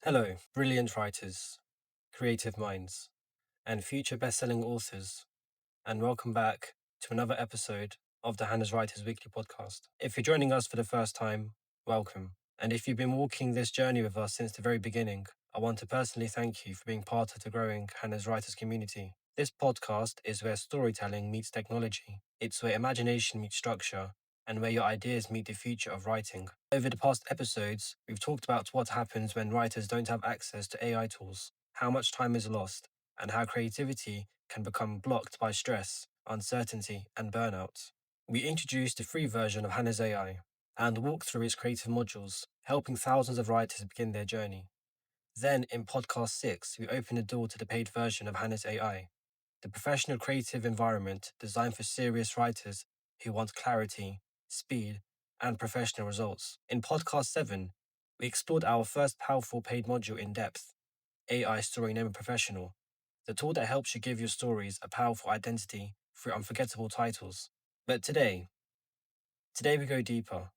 Hello, brilliant writers, creative minds, and future best-selling authors, and welcome back to another episode of the Hanaz Writers Weekly Podcast. If you're joining us for the first time, welcome. And if you've been walking this journey with us since the very beginning, I want to personally thank you for being part of the growing Hanaz Writers community. This podcast is where storytelling meets technology. It's where imagination meets structure, and where your ideas meet the future of writing. Over the past episodes, we've talked about what happens when writers don't have access to AI tools, how much time is lost, and how creativity can become blocked by stress, uncertainty, and burnout. We introduced the free version of Hanaz AI and walked through its creative modules, helping thousands of writers begin their journey. Then, in podcast 6, we opened the door to the paid version of Hanaz AI, the professional creative environment designed for serious writers who want clarity, speed, and professional results. In podcast 7, we explored our first powerful paid module in depth, AI Story Name Professional, the tool that helps you give your stories a powerful identity through unforgettable titles. But today we go deeper.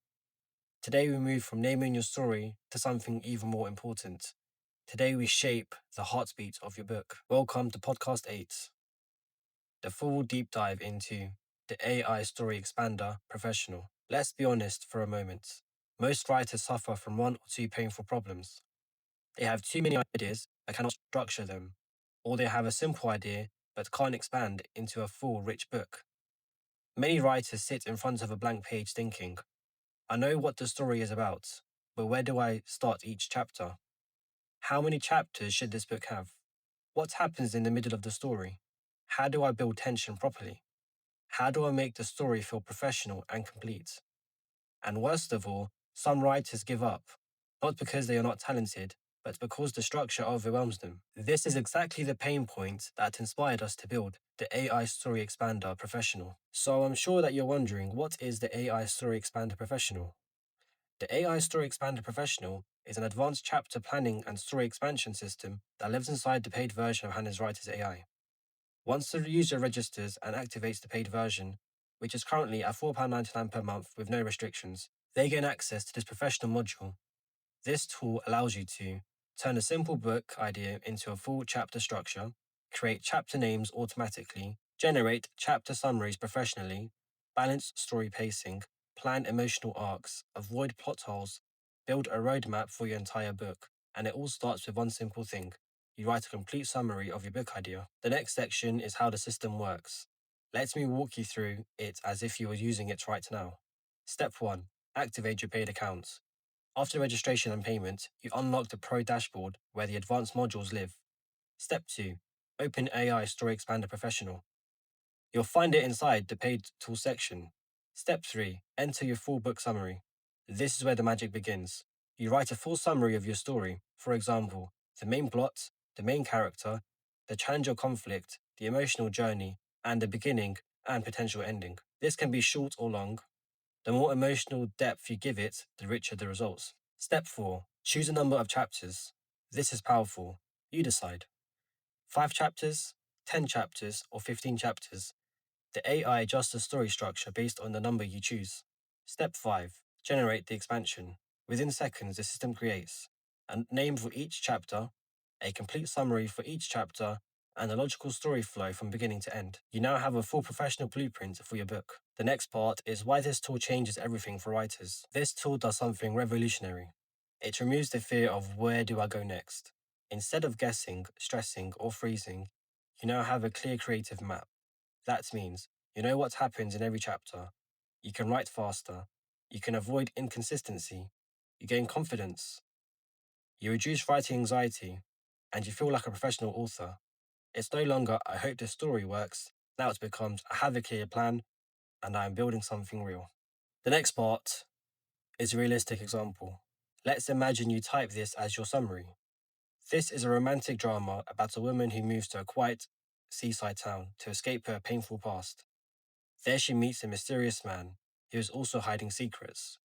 Today we move from naming your story to something even more important. Today we shape the heartbeat of your book. Welcome to podcast 8, the full deep dive into the AI Story Expander Professional. Let's be honest for a moment. Most writers suffer from one or two painful problems. They have too many ideas but cannot structure them, or they have a simple idea but can't expand into a full, rich book. Many writers sit in front of a blank page thinking, I know what the story is about, but where do I start each chapter? How many chapters should this book have? What happens in the middle of the story? How do I build tension properly? How do I make the story feel professional and complete? And worst of all, some writers give up, not because they are not talented, but because the structure overwhelms them. This is exactly the pain point that inspired us to build the AI Story Expander Professional. So I'm sure that you're wondering, what is the AI Story Expander Professional? The AI Story Expander Professional is an advanced chapter planning and story expansion system that lives inside the paid version of Hanaz Writers AI. Once the user registers and activates the paid version, which is currently at £4.99 per month with no restrictions, they gain access to this professional module. This tool allows you to turn a simple book idea into a full chapter structure, create chapter names automatically, generate chapter summaries professionally, balance story pacing, plan emotional arcs, avoid plot holes, build a roadmap for your entire book, and it all starts with one simple thing. You write a complete summary of your book idea. The next section is how the system works. Let me walk you through it as if you were using it right now. Step 1. Activate your paid account. After registration and payment, you unlock the Pro dashboard where the advanced modules live. Step 2. Open AI Story Expander Professional. You'll find it inside the paid tool section. Step 3. Enter your full book summary. This is where the magic begins. You write a full summary of your story, for example, the main plot, the main character, the challenge or conflict, the emotional journey, and the beginning and potential ending. This can be short or long. The more emotional depth you give it, the richer the results. Step 4. Choose a number of chapters. This is powerful. You decide. 5 chapters, 10 chapters, or 15 chapters. The AI adjusts the story structure based on the number you choose. Step 5. Generate the expansion. Within seconds, the system creates a name for each chapter, a complete summary for each chapter, and a logical story flow from beginning to end. You now have a full professional blueprint for your book. The next part is why this tool changes everything for writers. This tool does something revolutionary. It removes the fear of where do I go next. Instead of guessing, stressing, or freezing, you now have a clear creative map. That means you know what happens in every chapter. You can write faster. You can avoid inconsistency. You gain confidence. You reduce writing anxiety, and you feel like a professional author. It's no longer, I hope this story works. Now it becomes, I have a clear plan, and I am building something real. The next part is a realistic example. Let's imagine you type this as your summary. This is a romantic drama about a woman who moves to a quiet seaside town to escape her painful past. There she meets a mysterious man who is also hiding secrets.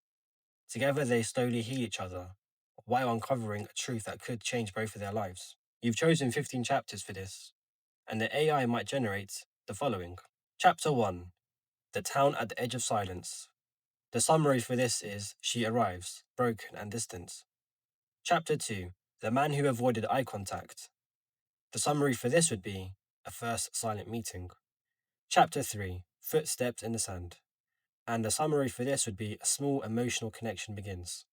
Together they slowly heal each other, while uncovering a truth that could change both of their lives. You've chosen 15 chapters for this, and the AI might generate the following. Chapter 1. The Town at the Edge of Silence. The summary for this is, she arrives, broken and distant. Chapter 2. The man who avoided eye contact. The summary for this would be a first silent meeting. Chapter 3, Footsteps in the Sand. And the summary for this would be a small emotional connection begins.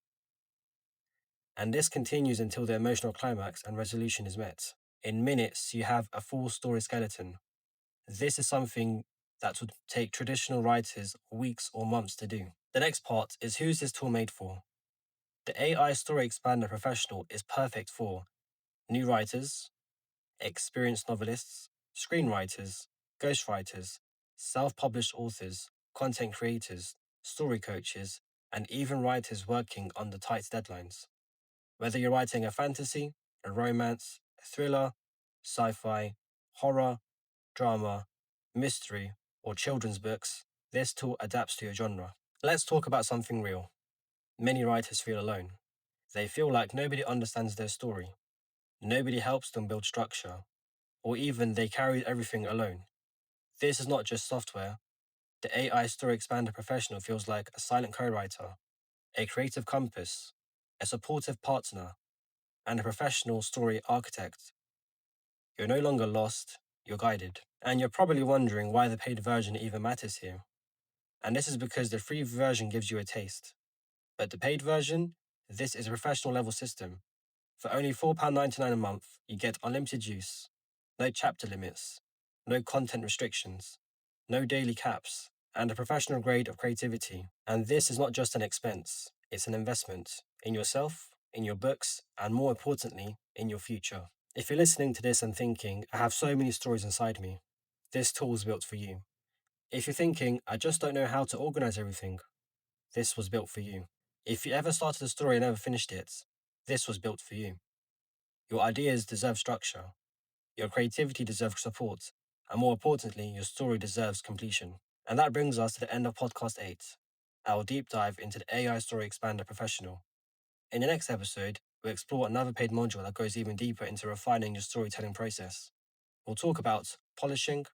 And this continues until the emotional climax and resolution is met. In minutes, you have a full story skeleton. This is something that would take traditional writers weeks or months to do. The next part is, who's this tool made for? The AI Story Expander Professional is perfect for new writers, experienced novelists, screenwriters, ghostwriters, self-published authors, content creators, story coaches, and even writers working under tight deadlines. Whether you're writing a fantasy, a romance, a thriller, sci-fi, horror, drama, mystery, or children's books, this tool adapts to your genre. Let's talk about something real. Many writers feel alone. They feel like nobody understands their story. Nobody helps them build structure, or even they carry everything alone. This is not just software. The AI Story Expander Professional feels like a silent co-writer, a creative compass, a supportive partner, and a professional story architect. You're no longer lost, you're guided. And you're probably wondering why the paid version even matters here. And this is because the free version gives you a taste. But the paid version, this is a professional level system. For only £4.99 a month, you get unlimited use, no chapter limits, no content restrictions, no daily caps, and a professional grade of creativity. And this is not just an expense, it's an investment in yourself, in your books, and more importantly, in your future. If you're listening to this and thinking, I have so many stories inside me, this tool is built for you. If you're thinking, I just don't know how to organize everything, this was built for you. If you ever started a story and never finished it, this was built for you. Your ideas deserve structure. Your creativity deserves support. And more importantly, your story deserves completion. And that brings us to the end of podcast 8, our deep dive into the AI Story Expander Professional. In the next episode, we'll explore another paid module that goes even deeper into refining your storytelling process. We'll talk about polishing,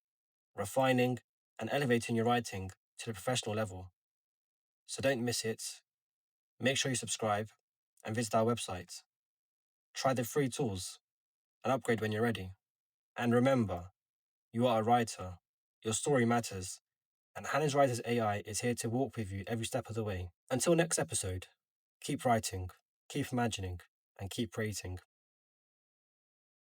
refining, and elevating your writing to the professional level. So don't miss it. Make sure you subscribe and visit our website. Try the free tools and upgrade when you're ready. And remember, you are a writer. Your story matters. And Hanaz Writers AI is here to walk with you every step of the way. Until next episode, keep writing, keep imagining, and keep creating.